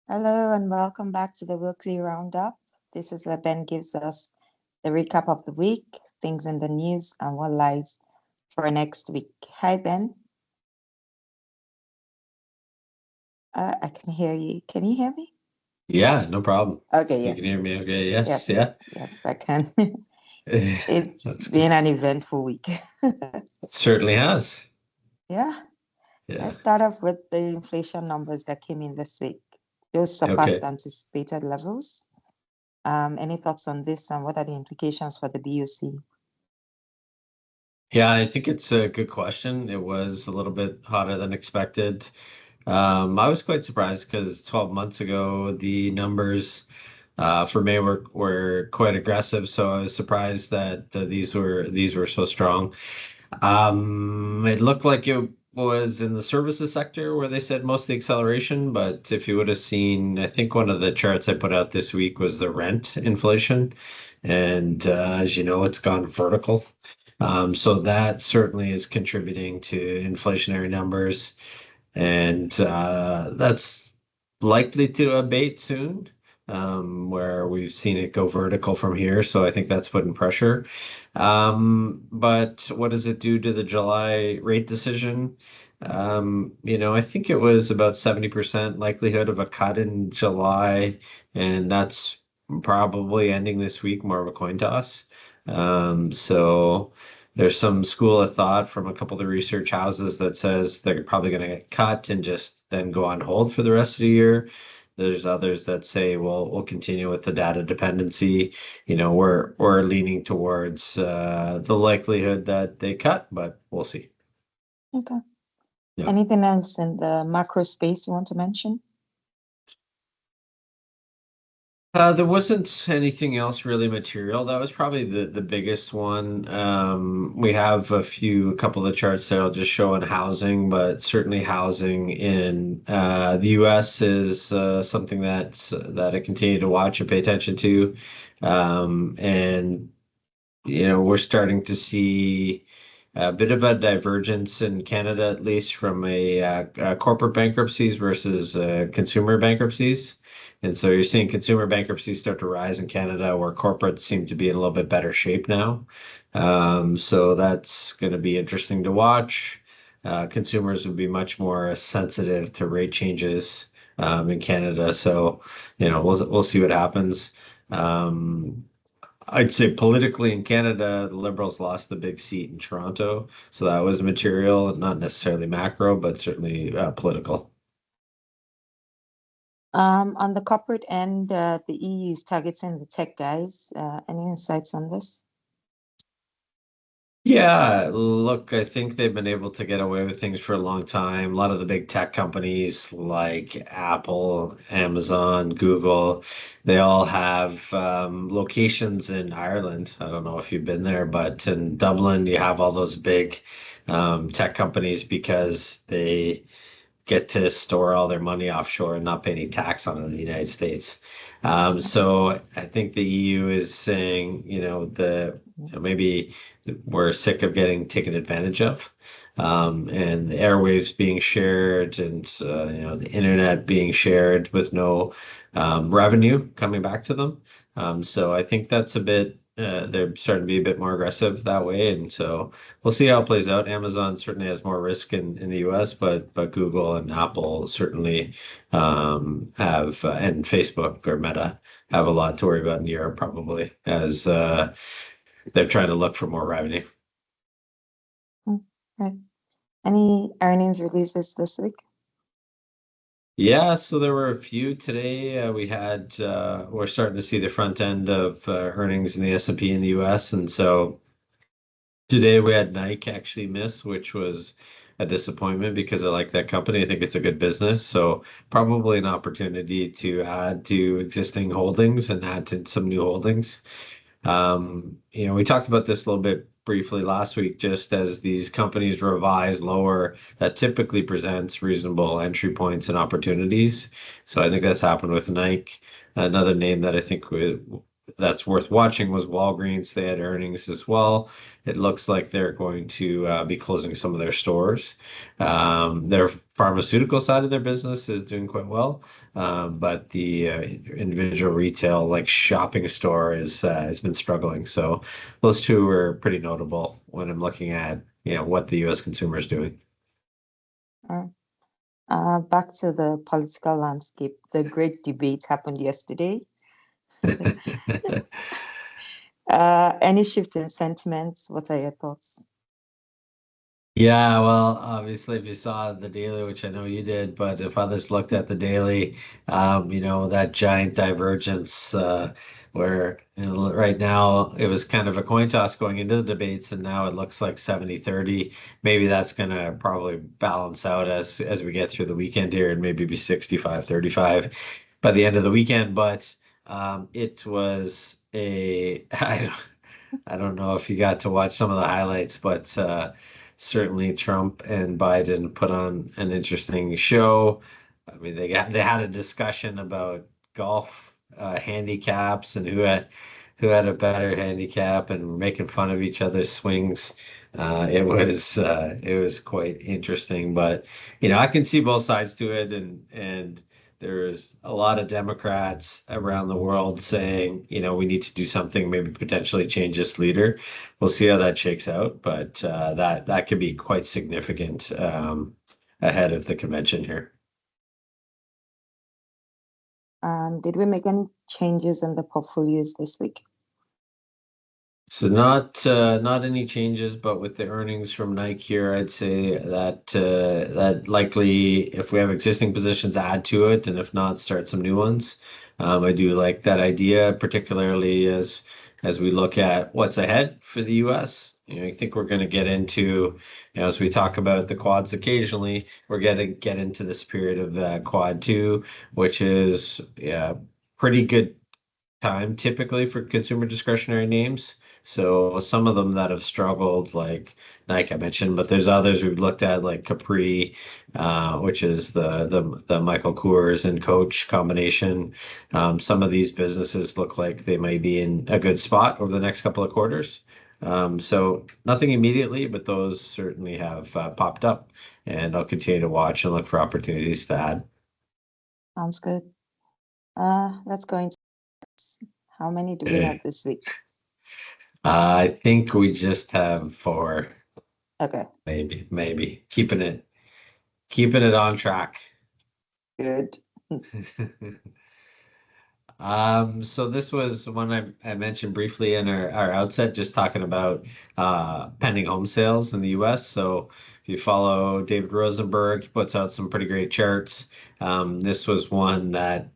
Hello and welcome back to the weekly roundup. This is where Ben gives us the recap of the week, things in the news, and what lies for next week. Hi, Ben. I can hear you. Can you hear me? Yeah, no problem. Okay, You yes, can hear me okay? Yes, yes, yeah. yes, I can. It's That's good. been an eventful week. It certainly has. Yeah, Yeah. let's start off with the inflation numbers that came in this week. Those surpassed Okay. anticipated levels. Any thoughts on this and what are the implications for the BOC? Yeah, I think it's a good question. It was a little bit hotter than expected. I was quite surprised because 12 months ago the numbers for May were quite aggressive, so I was surprised that these were so strong. It looked like it was in the services sector where they said most of the acceleration, but if you would have seen, I think one of the charts I put out this week was the rent inflation. And as you know, it's gone vertical. So that certainly is contributing to inflationary numbers. And that's likely to abate soon, where we've seen it go vertical from here. So I think that's putting pressure. But what does it do to the July rate decision? I think it was about 70% likelihood of a cut in July, and that's probably ending this week, more of a coin toss. So there's some school of thought from a couple of the research houses that says they're probably going to get cut and just then go on hold for the rest of the year. There's others that say, well, we'll continue with the data dependency. We're leaning towards the likelihood that they cut, but we'll see. Okay. Yeah. Anything else in the macro space you want to mention? There wasn't anything else really material. That was probably the biggest one. We have a couple of charts there. I'll just show on housing, but certainly housing in the U.S. is something that I continue to watch and pay attention to. And we're starting to see a bit of a divergence in Canada, at least from corporate bankruptcies versus consumer bankruptcies. And so you're seeing consumer bankruptcies start to rise in Canada, where corporates seem to be in a little bit better shape now. So that's going to be interesting to watch. Consumers would be much more sensitive to rate changes in Canada. So, we'll see what happens. Um, I'd say politically in Canada, the Liberals lost the big seat in Toronto. So that was material, not necessarily macro, but certainly political. On the corporate end, the EU is targeting the tech guys. Any insights on this? Yeah, look, I think they've been able to get away with things for a long time. A lot of the big tech companies like Apple, Amazon, Google, they all have locations in Ireland. I don't know if you've been there, but in Dublin, you have all those big tech companies because they get to store all their money offshore and not pay any tax on it in the United States. So I think the EU is saying, maybe we're sick of getting taken advantage of. And the airwaves being shared and, the internet being shared with no revenue coming back to them. So I think that's they're starting to be a bit more aggressive that way. And so we'll see how it plays out. Amazon certainly has more risk in the US, but Google and Apple certainly have, and Facebook or Meta have a lot to worry about in Europe probably as they're trying to look for more revenue. Okay. Any earnings releases this week? Yeah, so there were a few today. We're starting to see the front end of earnings in the S&P in the US. And so today we had Nike actually miss, which was a disappointment because I like that company. I think it's a good business. So probably an opportunity to add to existing holdings and add to some new holdings. We talked about this a little bit briefly last week, just as these companies revise lower, that typically presents reasonable entry points and opportunities. So I think that's happened with Nike. Another name that I think that's worth watching was Walgreens. They had earnings as well. It looks like they're going to be closing some of their stores. Their pharmaceutical side of their business is doing quite well, but the individual retail, like shopping store, is has been struggling. So those two are pretty notable when I'm looking at what the U.S. consumer is doing. Uh, Back to the political landscape. The great debate happened yesterday. Any shift in sentiments? What are your thoughts? Yeah, well, obviously, if you saw the daily, which I know you did, but if others looked at the daily, that giant divergence where right now it was kind of a coin toss going into the debates, and now it looks like 70-30. Maybe that's going to probably balance out as we get through the weekend here and maybe be 65-35 by the end of the weekend. But it was I don't know if you got to watch some of the highlights, but certainly Trump and Biden put on an interesting show. I mean, they had a discussion about golf handicaps and who had a better handicap and were making fun of each other's swings. It was quite interesting, but I can see both sides to it, and there's a lot of Democrats around the world saying, we need to do something, maybe potentially change this leader. We'll see how that shakes out, but that could be quite significant ahead of the convention here. Did we make any changes in the portfolios this week? So not any changes, but with the earnings from Nike here, I'd say that likely if we have existing positions, add to it, and if not, start some new ones. I do like that idea, particularly as we look at what's ahead for the U.S. I think we're going to get into, as we talk about the quads occasionally, we're going to get into this period of quad two, which is yeah, pretty good time typically for consumer discretionary names. So some of them that have struggled, like Nike I mentioned, but there's others we've looked at like Capri, which is the Michael Kors and Coach combination. Some of these businesses look like they might be in a good spot over the next couple of quarters. So nothing immediately, but those certainly have popped up, and I'll continue to watch and look for opportunities to add. Sounds good. Let's go into how many do we have Eh, this week? I think we just have four. Okay, Maybe keeping it on track. good. So this was one I mentioned briefly in our outset, just talking about pending home sales in the US. So if you follow David Rosenberg, he puts out some pretty great charts. This was one that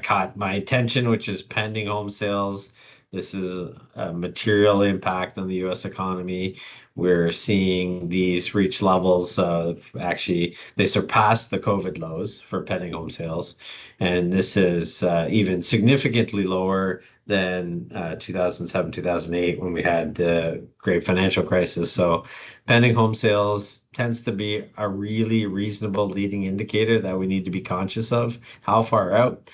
caught my attention, which is pending home sales. This is a material impact on the US economy. We're seeing these reach levels of actually they surpassed the COVID lows for pending home sales. And this is even significantly lower than 2007, 2008 when we had the great financial crisis. So pending home sales tends to be a really reasonable leading indicator that we need to be conscious of. How far out?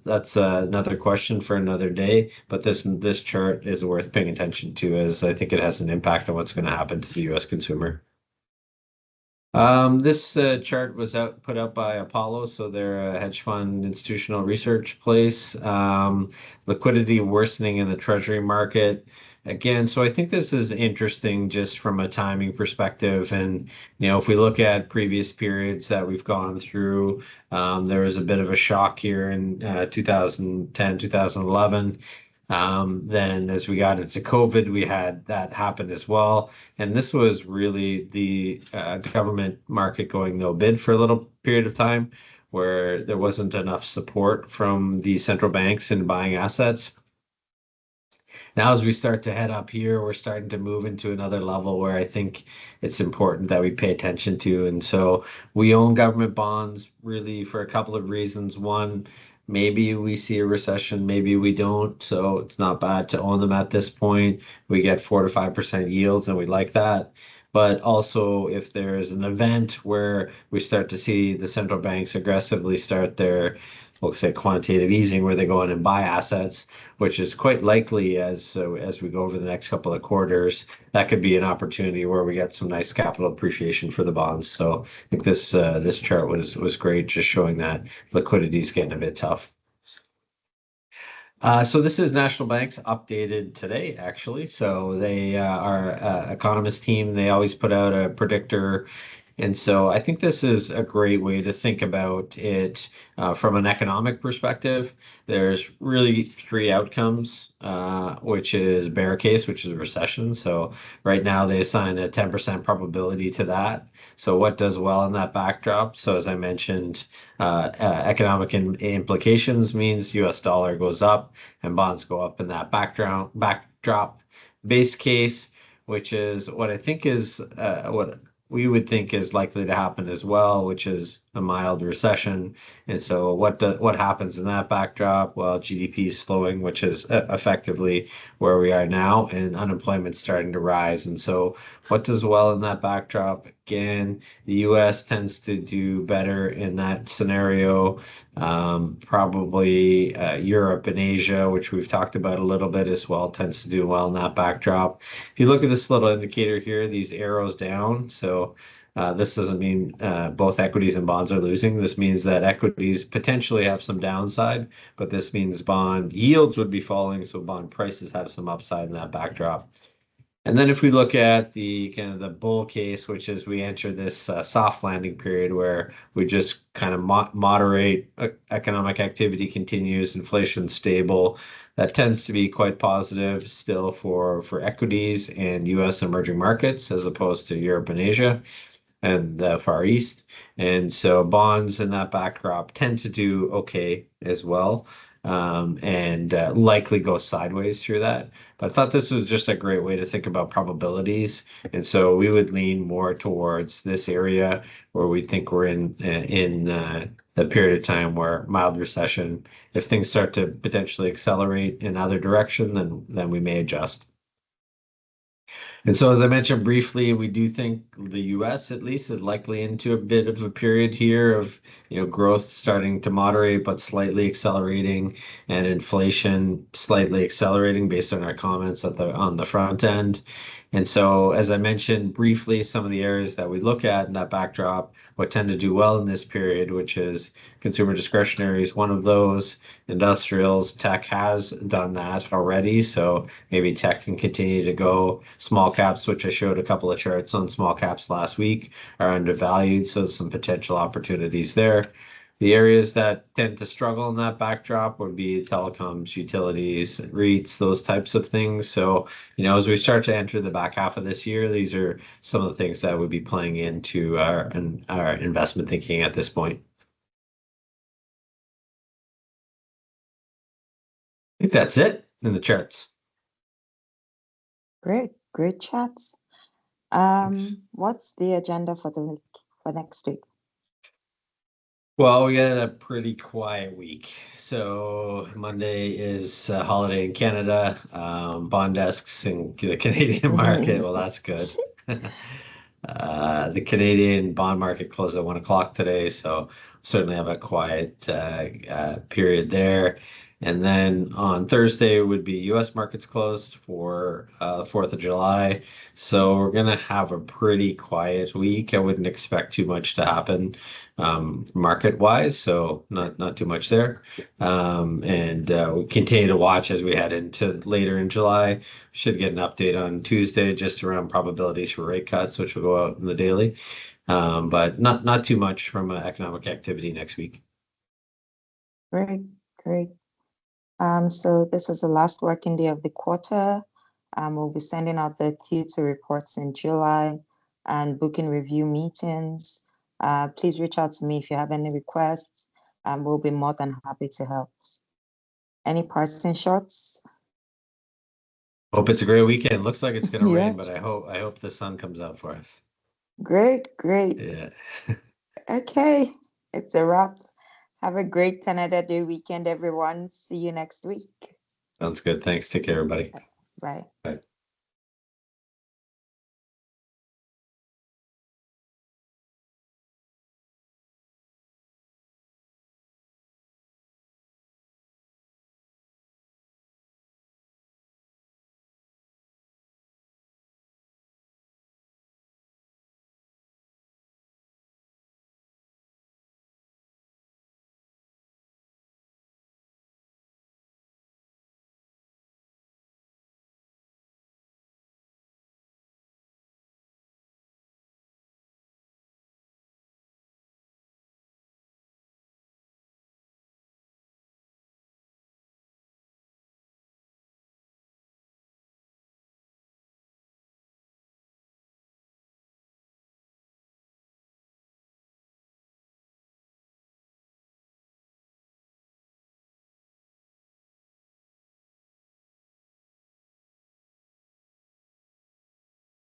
That's another question for another day, but this chart is worth paying attention to as I think it has an impact on what's going to happen to the US consumer. This chart was put out by Apollo, so they're a hedge fund institutional research place. Liquidity worsening in the treasury market. Again, so I think this is interesting just from a timing perspective. And, if we look at previous periods that we've gone through, there was a bit of a shock here in 2010, 2011. Then as we got into COVID, we had that happen as well. And this was really the government market going no bid for a little period of time where there wasn't enough support from the central banks in buying assets. Now, as we start to head up here, we're starting to move into another level where I think it's important that we pay attention to. And so we own government bonds really for a couple of reasons. One, maybe we see a recession, maybe we don't. So it's not bad to own them at this point. We get 4 to 5% yields, and we like that. but also if there's an event where we start to see the central banks aggressively start their, we'll say, quantitative easing, where they go in and buy assets, which is quite likely as we go over the next couple of quarters. That could be an opportunity where we get some nice capital appreciation for the bonds. So I think this chart was great, just showing that liquidity is getting a bit tough. So this is National Bank's updated today, actually. So they our economist team, they always put out a predictor. And so I think this is a great way to think about it from an economic perspective. There's really three outcomes, which is bear case, which is a recession. So right now they assign a 10% probability to that. So what does well in that backdrop? So as I mentioned, economic implications means US dollar goes up and bonds go up in that backdrop. Base case, which is what I think is what we would think is likely to happen as well, which is a mild recession. And so what happens in that backdrop? Well, GDP is slowing, which is effectively where we are now, and unemployment's starting to rise. And so what does well in that backdrop? Again, the US tends to do better in that scenario. Probably Europe and Asia, which we've talked about a little bit as well, tends to do well in that backdrop. If you look at this little indicator here, these arrows down, so this doesn't mean both equities and bonds are losing. This means that equities potentially have some downside, but this means bond yields would be falling, so bond prices have some upside in that backdrop. And then if we look at the kind of the bull case, which is we enter this soft landing period where we just kind of moderate economic activity continues, inflation stable, that tends to be quite positive still for equities and U.S. emerging markets as opposed to Europe and Asia and the Far East. And so bonds in that backdrop tend to do okay as well, and likely go sideways through that. But I thought this was just a great way to think about probabilities. And so we would lean more towards this area where we think we're in the period of time where mild recession. If things start to potentially accelerate in other direction, then we may adjust. And so, as I mentioned briefly, we do think the U.S. at least is likely into a bit of a period here of, growth starting to moderate, but slightly accelerating, and inflation slightly accelerating based on our comments on the front end. And so, as I mentioned briefly, some of the areas that we look at in that backdrop, what tend to do well in this period, which is consumer discretionary is one of those. Industrials, tech has done that already. So maybe tech can continue to go. Small caps, which I showed a couple of charts on small caps last week, are undervalued. So there's some potential opportunities there. The areas that tend to struggle in that backdrop would be telecoms, utilities, REITs, those types of things. So, as we start to enter the back half of this year, these are some of the things that would be playing into our investment thinking at this point. I think that's it in the charts. Great chats. Thanks. What's the agenda for the week, for next week? Well, we got a pretty quiet week. So Monday is a holiday in Canada, bond desks in the Canadian market. Well, that's good. The Canadian bond market closed at 1 o'clock today, so certainly have a quiet period there. And then on Thursday would be U.S. markets closed for the 4th of July. So we're going to have a pretty quiet week. I wouldn't expect too much to happen market wise, so not too much there. And we continue to watch as we head into later in July. Should get an update on Tuesday just around probabilities for rate cuts, which will go out in the daily. But not too much from economic activity next week. Great. So this is the last working day of the quarter. We'll be sending out the Q2 reports in July and booking review meetings. Please reach out to me if you have any requests, and we'll be more than happy to help. Any passing shots? Hope it's a great weekend. Looks like it's going to Yeah. rain, but I hope the sun comes out for us. Great. Yeah. Okay, it's a wrap. Have a great Canada Day weekend, everyone. See you next week. Sounds good. Thanks. Take care, everybody. Bye. Bye.